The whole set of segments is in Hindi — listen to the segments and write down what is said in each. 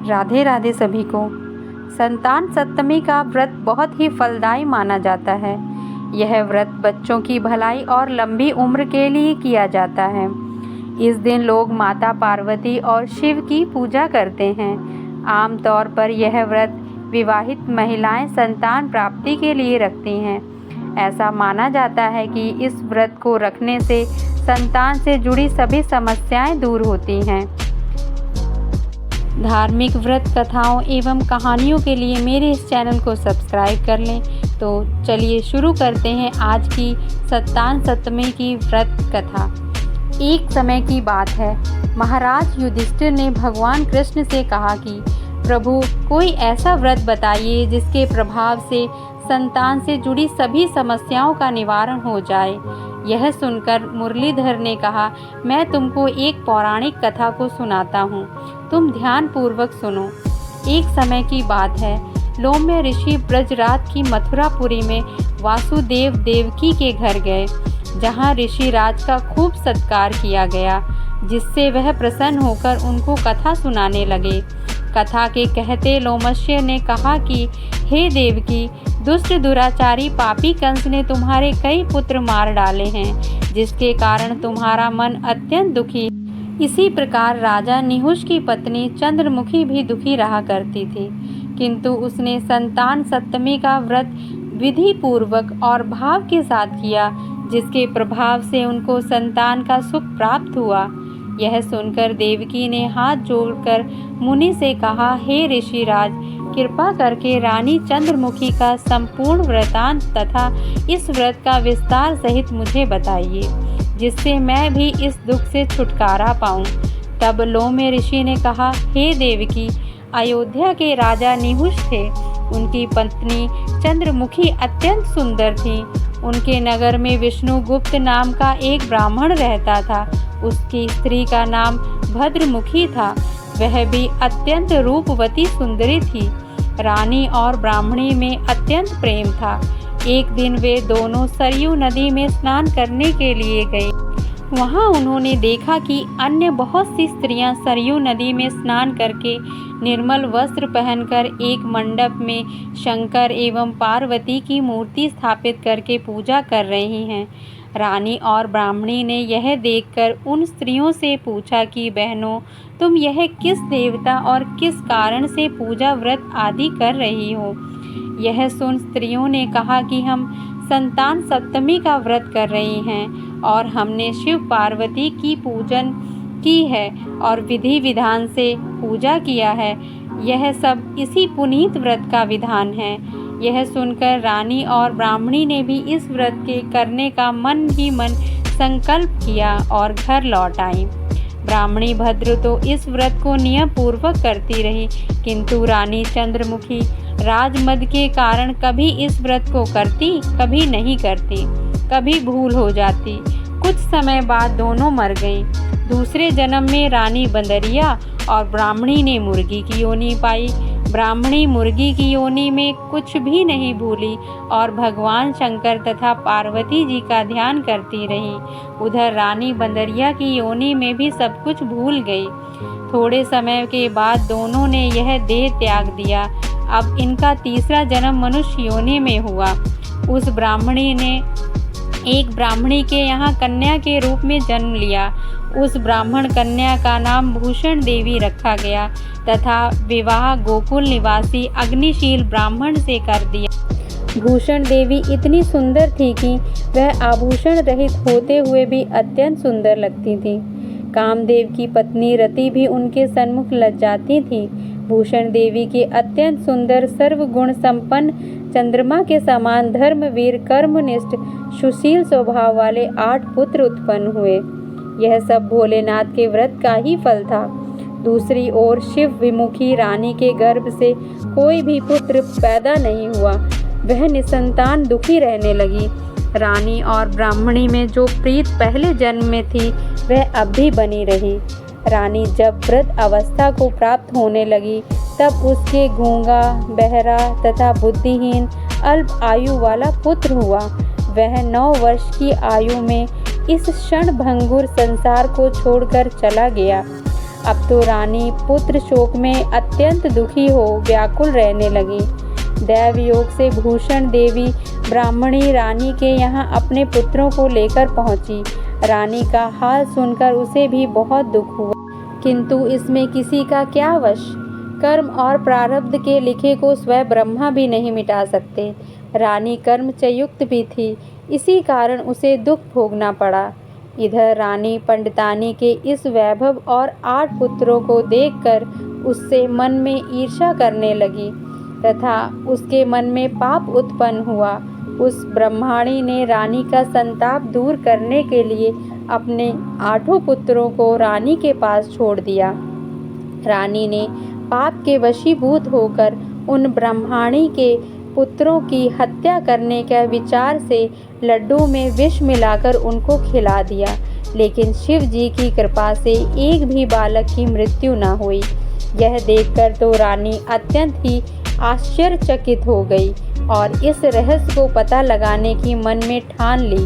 राधे राधे सभी को। संतान सप्तमी का व्रत बहुत ही फलदायी माना जाता है। यह व्रत बच्चों की भलाई और लंबी उम्र के लिए किया जाता है। इस दिन लोग माता पार्वती और शिव की पूजा करते हैं। आमतौर पर यह व्रत विवाहित महिलाएं संतान प्राप्ति के लिए रखती हैं। ऐसा माना जाता है कि इस व्रत को रखने से संतान से जुड़ी सभी समस्याएं दूर होती हैं। धार्मिक व्रत कथाओं एवं कहानियों के लिए मेरे इस चैनल को सब्सक्राइब कर लें। तो चलिए शुरू करते हैं आज की संतान सप्तमी की व्रत कथा। एक समय की बात है, महाराज युधिष्ठिर ने भगवान कृष्ण से कहा कि प्रभु, कोई ऐसा व्रत बताइए जिसके प्रभाव से संतान से जुड़ी सभी समस्याओं का निवारण हो जाए। यह सुनकर मुरलीधर ने कहा, मैं तुमको एक पौराणिक कथा को सुनाता हूँ, तुम ध्यान पूर्वक सुनो। एक समय की बात है, लोम्य ऋषि ब्रजराज की मथुरापुरी में वासुदेव देवकी के घर गए, जहाँ ऋषि राज का खूब सत्कार किया गया, जिससे वह प्रसन्न होकर उनको कथा सुनाने लगे। कथा के कहते लोमश्य ने कहा कि हे देवकी, दुष्ट दुराचारी पापी कंस ने तुम्हारे कई पुत्र मार डाले हैं, जिसके कारण तुम्हारा मन अत्यंत दुखी। इसी प्रकार राजा निहुष की पत्नी चंद्रमुखी भी दुखी रहा करती थी, किंतु उसने संतान सप्तमी का व्रत विधि पूर्वक और भाव के साथ किया, जिसके प्रभाव से उनको संतान का सुख प्राप्त हुआ। यह सुनकर देवकी ने हाथ जोड़कर मुनि से कहा, हे ऋषिराज, कृपा करके रानी चंद्रमुखी का संपूर्ण वृतांत तथा इस व्रत का विस्तार सहित मुझे बताइए, जिससे मैं भी इस दुख से छुटकारा पाऊं। तब लोम्य ऋषि ने कहा, हे देवकी, अयोध्या के राजा निहुष थे। उनकी पत्नी चंद्रमुखी अत्यंत सुंदर थी। उनके नगर में विष्णुगुप्त नाम का एक ब्राह्मण रहता था। उसकी स्त्री का नाम भद्रमुखी था। वह भी अत्यंत रूपवती सुंदरी थी। रानी और ब्राह्मणी में अत्यंत प्रेम था। एक दिन वे दोनों सरयू नदी में स्नान करने के लिए गए। वहां उन्होंने देखा कि अन्य बहुत सी स्त्रियां सरयू नदी में स्नान करके निर्मल वस्त्र पहनकर एक मंडप में शंकर एवं पार्वती की मूर्ति स्थापित करके पूजा कर रही हैं। रानी और ब्राह्मणी ने यह देखकर उन स्त्रियों से पूछा कि बहनों, तुम यह किस देवता और किस कारण से पूजा व्रत आदि कर रही हो? यह सुन स्त्रियों ने कहा कि हम संतान सप्तमी का व्रत कर रही हैं और हमने शिव पार्वती की पूजन की है और विधि विधान से पूजा किया है। यह सब इसी पुनीत व्रत का विधान है। यह सुनकर रानी और ब्राह्मणी ने भी इस व्रत के करने का मन ही मन संकल्प किया और घर लौट आई। ब्राह्मणी भद्र तो इस व्रत को नियम पूर्वक करती रही, किंतु रानी चंद्रमुखी राजमद के कारण कभी इस व्रत को करती, कभी नहीं करती, कभी भूल हो जाती। कुछ समय बाद दोनों मर गईं। दूसरे जन्म में रानी बंदरिया और ब्राह्मणी ने मुर्गी की योनि पाई। ब्राह्मणी मुर्गी की योनि में कुछ भी नहीं भूली और भगवान शंकर तथा पार्वती जी का ध्यान करती रही। उधर रानी बंदरिया की योनि में भी सब कुछ भूल गई। थोड़े समय के बाद दोनों ने यह देह त्याग दिया। अब इनका तीसरा जन्म मनुष्य योनि में हुआ। उस ब्राह्मणी ने एक ब्राह्मणी के यहाँ कन्या के रूप में जन्म लिया। उस ब्राह्मण कन्या का नाम भूषण देवी रखा गया तथा विवाह गोकुल निवासी अग्निशील ब्राह्मण से कर दिया। भूषण देवी इतनी सुंदर थी कि वह आभूषण रहित होते हुए भी अत्यंत सुंदर लगती थी। कामदेव की पत्नी रति भी उनके सन्मुख लज्जाती थी। भूषण देवी के अत्यंत सुंदर सर्वगुण संपन्न चंद्रमा के समान धर्मवीर कर्मनिष्ठ सुशील स्वभाव वाले 8 पुत्र उत्पन्न हुए। यह सब भोलेनाथ के व्रत का ही फल था। दूसरी ओर शिव विमुखी रानी के गर्भ से कोई भी पुत्र पैदा नहीं हुआ। वह निसंतान दुखी रहने लगी। रानी और ब्राह्मणी में जो प्रीत पहले जन्म में थी वह अब भी बनी रही। रानी जब वृद्ध अवस्था को प्राप्त होने लगी तब उसके गूंगा, बहरा तथा बुद्धिहीन अल्प आयु वाला पुत्र हुआ। वह 9 वर्ष की आयु में इस क्षणभंगुर संसार को छोड़कर चला गया। अब तो रानी पुत्र शोक में अत्यंत दुखी हो व्याकुल रहने लगी। दैव योग से भूषण देवी ब्राह्मणी रानी के यहाँ अपने पुत्रों को लेकर पहुँची। रानी का हाल सुनकर उसे भी बहुत दुख हुआ, किंतु इसमें किसी का क्या वश। कर्म और प्रारब्ध के लिखे को स्वयं ब्रह्मा भी नहीं मिटा सकते। रानी कर्म से युक्त भी थी, इसी कारण उसे दुख भोगना पड़ा। इधर रानी पंडितानी के इस वैभव और 8 पुत्रों को देखकर उससे मन में ईर्ष्या करने लगी तथा उसके मन में पाप उत्पन्न हुआ। उस ब्रह्माणी ने रानी का संताप दूर करने के लिए अपने 8 पुत्रों को रानी के पास छोड़ दिया। रानी ने पाप के वशीभूत होकर उन ब्रह्माणी के पुत्रों की हत्या करने के विचार से लड्डू में विष मिलाकर उनको खिला दिया, लेकिन शिव जी की कृपा से एक भी बालक की मृत्यु न हुई। यह देखकर तो रानी अत्यंत ही आश्चर्यचकित हो गई और इस रहस्य को पता लगाने की मन में ठान ली।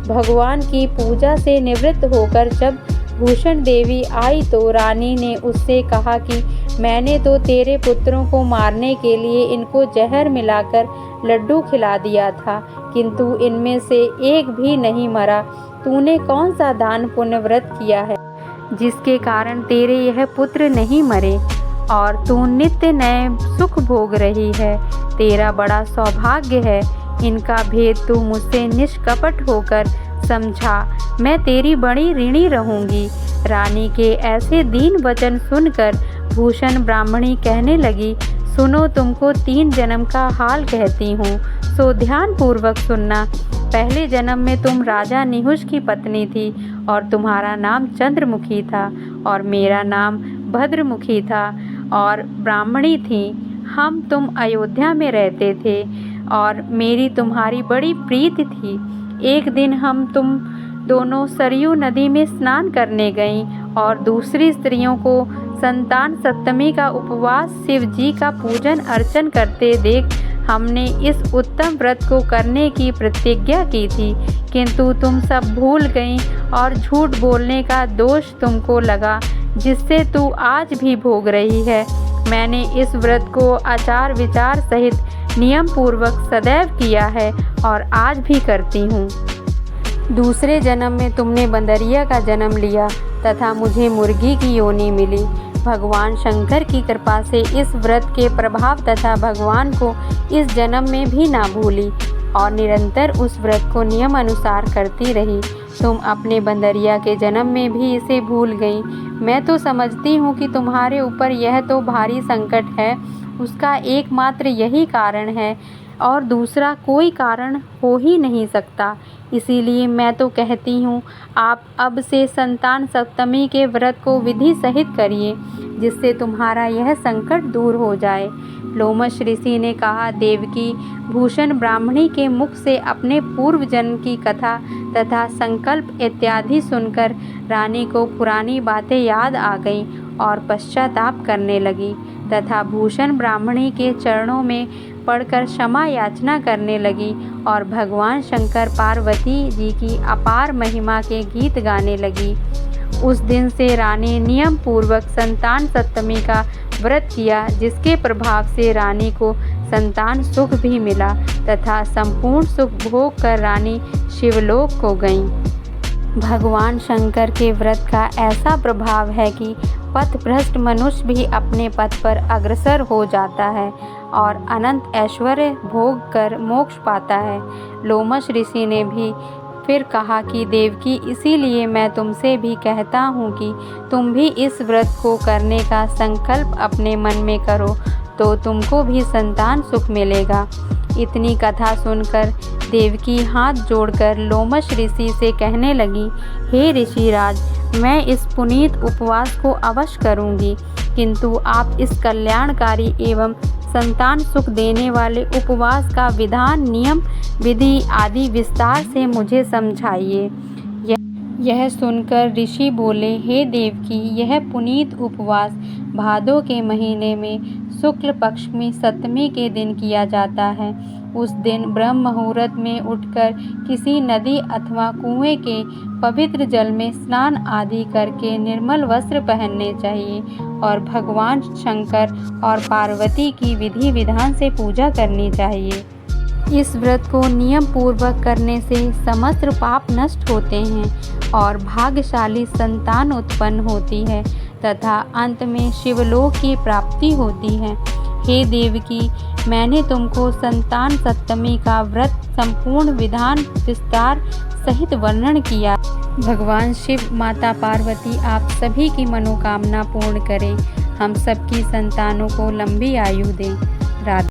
भगवान की पूजा से निवृत्त होकर जब भूषण देवी आई तो रानी ने उससे कहा कि मैंने तो तेरे पुत्रों को मारने के लिए इनको जहर मिलाकर लड्डू खिला दिया था, किंतु इनमें से एक भी नहीं मरा। तूने कौन सा दान पुण्य व्रत किया है जिसके कारण तेरे यह पुत्र नहीं मरे और तू नित्य नए सुख भोग रही है? तेरा बड़ा सौभाग्य है। इनका भेद तू मुझसे निष्कपट होकर समझा। मैं तेरी बड़ी ऋणी रहूंगी। रानी के ऐसे दीन वचन सुनकर भूषण ब्राह्मणी कहने लगी, सुनो, तुमको 3 जन्म का हाल कहती हूँ, सो ध्यान पूर्वक सुनना। पहले जन्म में तुम राजा निहुष की पत्नी थी और तुम्हारा नाम चंद्रमुखी था और मेरा नाम भद्रमुखी था और ब्राह्मणी थी। हम तुम अयोध्या में रहते थे और मेरी तुम्हारी बड़ी प्रीति थी। एक दिन हम तुम दोनों सरयू नदी में स्नान करने गईं और दूसरी स्त्रियों को संतान सप्तमी का उपवास शिव जी का पूजन अर्चन करते देख हमने इस उत्तम व्रत को करने की प्रतिज्ञा की थी, किंतु तुम सब भूल गईं और झूठ बोलने का दोष तुमको लगा, जिससे तू आज भी भोग रही है। मैंने इस व्रत को आचार विचार सहित नियम पूर्वक सदैव किया है और आज भी करती हूँ। दूसरे जन्म में तुमने बंदरिया का जन्म लिया तथा मुझे मुर्गी की योनि मिली। भगवान शंकर की कृपा से इस व्रत के प्रभाव तथा भगवान को इस जन्म में भी ना भूली और निरंतर उस व्रत को नियम अनुसार करती रही। तुम अपने बंदरिया के जन्म में भी इसे भूल गई। मैं तो समझती हूँ कि तुम्हारे ऊपर यह तो भारी संकट है, उसका एकमात्र यही कारण है और दूसरा कोई कारण हो ही नहीं सकता। इसीलिए मैं तो कहती हूँ, आप अब से संतान सप्तमी के व्रत को विधि सहित करिए, जिससे तुम्हारा यह संकट दूर हो जाए। लोमश ऋषि ने कहा, देवकी, भूषण ब्राह्मणी के मुख से अपने पूर्व जन्म की कथा तथा संकल्प इत्यादि सुनकर रानी को पुरानी बातें याद आ गईं और पश्चाताप करने लगी तथा भूषण ब्राह्मणी के चरणों में पड़कर क्षमा याचना करने लगी और भगवान शंकर पार्वती जी की अपार महिमा के गीत गाने लगी। उस दिन से रानी नियम पूर्वक संतान सप्तमी का व्रत किया, जिसके प्रभाव से रानी को संतान सुख भी मिला तथा संपूर्ण सुख भोग कर रानी शिवलोक को गई। भगवान शंकर के व्रत का ऐसा प्रभाव है कि पथभ्रष्ट मनुष्य भी अपने पथ पर अग्रसर हो जाता है और अनंत ऐश्वर्य भोग कर मोक्ष पाता है। लोमश ऋषि ने भी फिर कहा कि देवकी, इसीलिए मैं तुमसे भी कहता हूँ कि तुम भी इस व्रत को करने का संकल्प अपने मन में करो, तो तुमको भी संतान सुख मिलेगा। इतनी कथा सुनकर देवकी हाथ जोड़कर लोमश ऋषि से कहने लगी, हे ऋषिराज, मैं इस पुनीत उपवास को अवश्य करूँगी, किंतु आप इस कल्याणकारी एवं संतान सुख देने वाले उपवास का विधान, नियम, विधि आदि विस्तार से मुझे समझाइए। यह सुनकर ऋषि बोले, हे देवकी, यह पुनीत उपवास भादों के महीने में शुक्ल पक्ष में सप्तमी के दिन किया जाता है। उस दिन ब्रह्म मुहूर्त में उठकर किसी नदी अथवा कुएं के पवित्र जल में स्नान आदि करके निर्मल वस्त्र पहनने चाहिए और भगवान शंकर और पार्वती की विधि विधान से पूजा करनी चाहिए। इस व्रत को नियम पूर्वक करने से समस्त पाप नष्ट होते हैं और भाग्यशाली संतान उत्पन्न होती है तथा अंत में शिवलोक की प्राप्ति होती है। हे देवकी, मैंने तुमको संतान सप्तमी का व्रत संपूर्ण विधान विस्तार सहित वर्णन किया। भगवान शिव, माता पार्वती आप सभी की मनोकामना पूर्ण करें, हम सबकी संतानों को लंबी आयु दें। राधे।